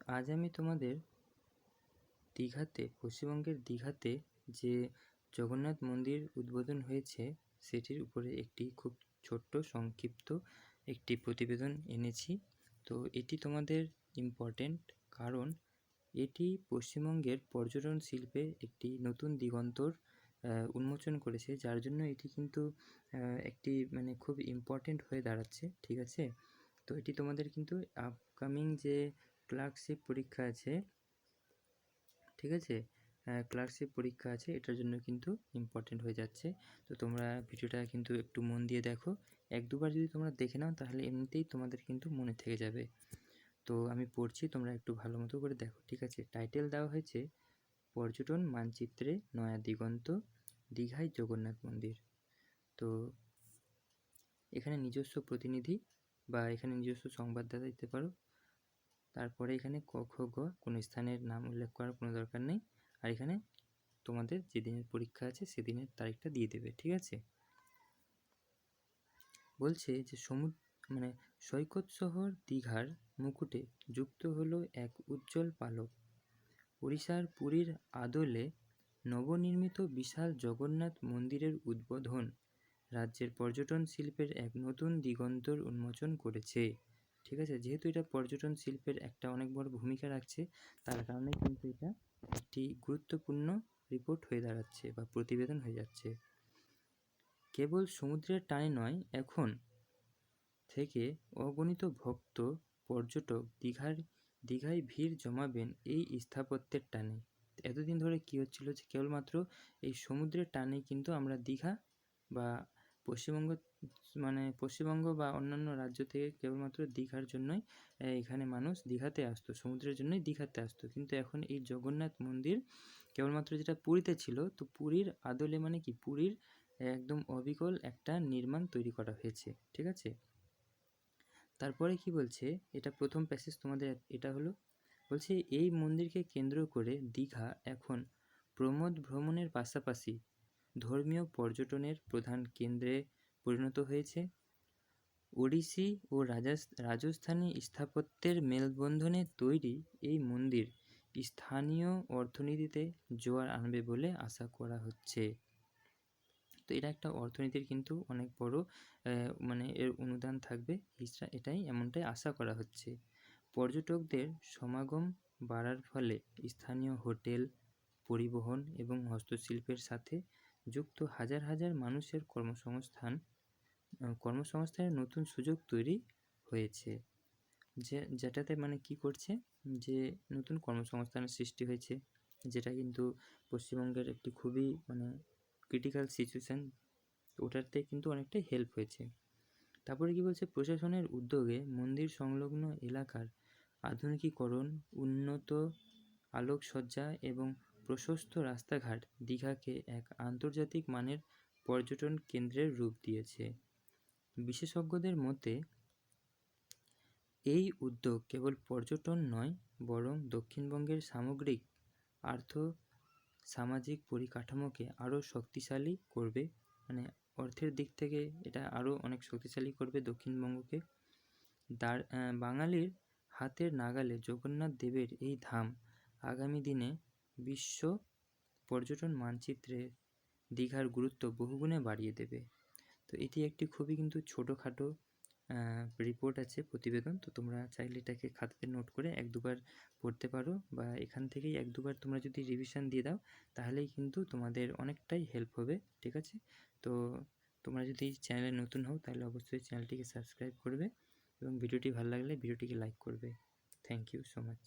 আজ আমি তোমাদের দীঘাতে, পশ্চিমবঙ্গের দীঘাতে যে জগন্নাথ মন্দির উদ্বোধন হয়েছে সেটির উপরে একটি খুব ছোট্ট সংক্ষিপ্ত একটি প্রতিবেদন এনেছি। তো এটি তোমাদের ইম্পর্টেন্ট, কারণ এটি পশ্চিমবঙ্গের পর্যটন শিল্পে একটি নতুন দিগন্তর উন্মোচন করেছে, যার জন্য এটি কিন্তু একটি খুব ইম্পর্টেন্ট হয়ে দাঁড়াচ্ছে। ঠিক আছে, তো এটি তোমাদের কিন্তু আপকামিং যে ক্লার্কশিপ পরীক্ষা আছে, ঠিক আছে, ক্লার্কশিপ পরীক্ষা আছে, এটার জন্য কিন্তু ইম্পর্টেন্ট হয়ে যাচ্ছে। তো তোমরা ভিডিওটা কিন্তু একটু মন দিয়ে দেখো। এক দুবার যদি তোমরা দেখে নাও তাহলে এমনিতেই তোমাদের কিন্তু মনে থেকে যাবে। তো আমি পড়ছি, তোমরা একটু ভালো মতো করে দেখো। ঠিক আছে, টাইটেল দেওয়া হয়েছে পর্যটন মানচিত্রে নয়া দিগন্ত, দীঘায় জগন্নাথ মন্দির। তো এখানে নিজস্ব প্রতিনিধি বা এখানে নিজস্ব সংবাদদাতা দিতে পারো। তারপরে এখানে ক, খ, গ কোনো স্থানের নাম উল্লেখ করার কোনো দরকার নেই। আর এখানে তোমাদের যেদিনের পরীক্ষা আছে সেদিনের তারিখটা দিয়ে দেবে। ঠিক আছে, বলছে যে সৈকত শহর দীঘার মুকুটে যুক্ত হলো এক উজ্জ্বল পালক। ওড়িশার পুরীর আদলে নবনির্মিত বিশাল জগন্নাথ মন্দিরের উদ্বোধন রাজ্যের পর্যটন শিল্পের এক নতুন দিগন্তর উন্মোচন করেছে। ঠিক আছে, যেহেতু এটা পর্যটন শিল্পের একটা অনেক বড় ভূমিকা রাখছে, তার কারণে কিন্তু এটা একটি গুরুত্বপূর্ণ রিপোর্ট হয়ে দাঁড়াচ্ছে বা প্রতিবেদন হয়ে যাচ্ছে। কেবল সমুদ্রের টানে নয়, এখন থেকে অগণিত ভক্ত পর্যটক দীঘায় ভিড় জমাবেন এই স্থাপত্যের টানে। এতদিন ধরে কী হচ্ছিল যে কেবলমাত্র এই সমুদ্রের টানেই কিন্তু আমরা দীঘা বা পশ্চিমবঙ্গ বা অন্যান্য রাজ্য থেকে কেবলমাত্র দীঘার জন্যই এখানে মানুষ দীঘাতে আসতো, সমুদ্রের জন্যই দীঘাতে আসতো। কিন্তু এখন এই জগন্নাথ মন্দির কেবলমাত্র যেটা পুরীতে ছিল, তো পুরীর আদলে পুরীর একদম অবিকল একটা নির্মাণ তৈরি করা হয়েছে। ঠিক আছে, তারপরে কি বলছে, এটা প্রথম প্যাসেজ তোমাদের এটা হলো, বলছে এই মন্দিরকে কেন্দ্র করে দীঘা এখন প্রমোদ ভ্রমণের পাশাপাশি ধর্মীয় পর্যটনের প্রধান কেন্দ্রে পরিণত হয়েছে। ওড়িশি ও রাজস্থানী স্থাপত্যের মেলবন্ধনে তৈরি এই মন্দির স্থানীয় অর্থনীতিতে জোয়ার আনবে বলে আশা করা হচ্ছে। তো এটা একটা অর্থনীতির কিন্তু অনেক বড় এর অনুদান থাকবে, এমনটাই আশা করা হচ্ছে। পর্যটকদের সমাগম বাড়ার ফলে স্থানীয় হোটেল, পরিবহন এবং হস্তশিল্পের সাথে যুক্ত হাজার হাজার মানুষের কর্মসংস্থানের নতুন সুযোগ তৈরি হয়েছে। যেটাতে কী করছে, যে নতুন কর্মসংস্থানের সৃষ্টি হয়েছে, যেটা কিন্তু পশ্চিমবঙ্গের একটি খুবই ক্রিটিক্যাল সিচুয়েশান, ওটাতে কিন্তু অনেকটাই হেল্প হয়েছে। তারপরে কি বলছে, প্রশাসনের উদ্যোগে মন্দির সংলগ্ন এলাকার আধুনিকীকরণ, উন্নত আলোকসজ্জা এবং প্রশস্ত রাস্তাঘাট দীঘাকে এক আন্তর্জাতিক মানের পর্যটন কেন্দ্রের রূপ দিয়েছে। বিশেষজ্ঞদের মতে এই উদ্যোগ কেবল পর্যটন নয়, বরং দক্ষিণবঙ্গের সামগ্রিক সামাজিক পরিকাঠামোকে আরও শক্তিশালী করবে। অর্থের দিক থেকে এটা আরও অনেক শক্তিশালী করবে দক্ষিণবঙ্গকে। বাঙালির হাতের নাগালে জগন্নাথ দেবের এই ধাম আগামী দিনে বিশ্ব পর্যটন মানচিত্রে দীঘার গুরুত্ব বহুগুণে বাড়িয়ে দেবে। তো এটি একটি খুবই কিন্তু ছোটোখাটো রিপোর্ট আছে, প্রতিবেদন। তো তোমরা চাইলে এটাকে খাতাতে নোট করে এক দুবার পড়তে পারো, বা এখান থেকেই এক দুবার তোমরা যদি রিভিশন দিয়ে দাও তাহলেই কিন্তু তোমাদের অনেকটাই হেল্প হবে। ঠিক আছে, তো তোমরা যদি চ্যানেলে নতুন হও তাহলে অবশ্যই চ্যানেলটিকে সাবস্ক্রাইব করবে এবং ভিডিওটি ভালো লাগলে ভিডিওটিকে লাইক করবে। Thank you so much.